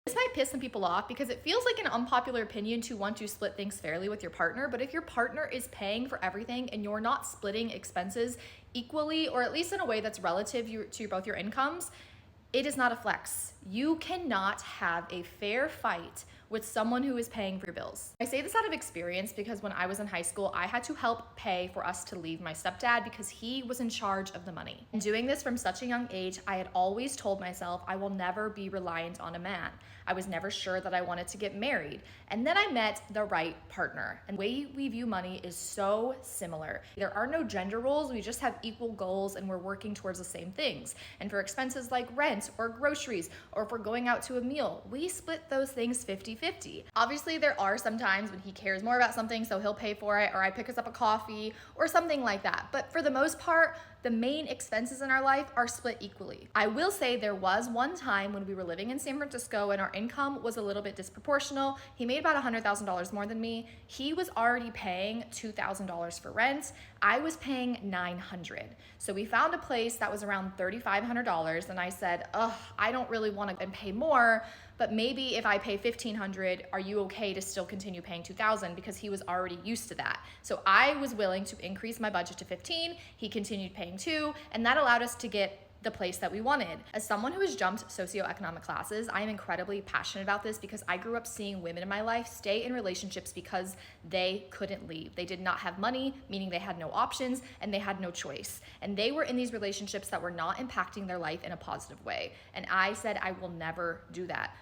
This might piss some people off because it feels like an unpopular opinion to want to split things fairly with your partner, but if your partner is paying for everything and you're not splitting expenses equally, or at least in a way that's relative to both your incomes, it is not a flex. You cannot have a fair fight with someone who is paying for your bills. I say this out of experience because when I was in high school, I had to help pay for us to leave my stepdad because he was in charge of the money. And doing this from such a young age, I had always told myself I will never be reliant on a man. I was never sure that I wanted to get married. And then I met the right partner. And the way we view money is so similar. There are no gender roles, we just have equal goals and we're working towards the same things. And for expenses like rent or groceries, or if we're going out to a meal, we split those things 50-50. Obviously, there are some times when he cares more about something, so he'll pay for it, or I pick us up a coffee or something like that. But for the most part, the main expenses in our life are split equally. I will say there was one time when we were living in San Francisco and our income was a little bit disproportional. He made about $100,000 more than me. He was already paying $2,000 for rent. I was paying $900. So we found a place that was around $3,500 and I said, I don't really want to pay more, but maybe if I pay $1,500, are you okay to still continue paying $2,000? Because he was already used to that. So I was willing to increase my budget to 15. He continued paying 2, and that allowed us to get the place that we wanted. As someone who has jumped socioeconomic classes, I am incredibly passionate about this because I grew up seeing women in my life stay in relationships because they couldn't leave. They did not have money, meaning they had no options and they had no choice. And they were in these relationships that were not impacting their life in a positive way. And I said, I will never do that.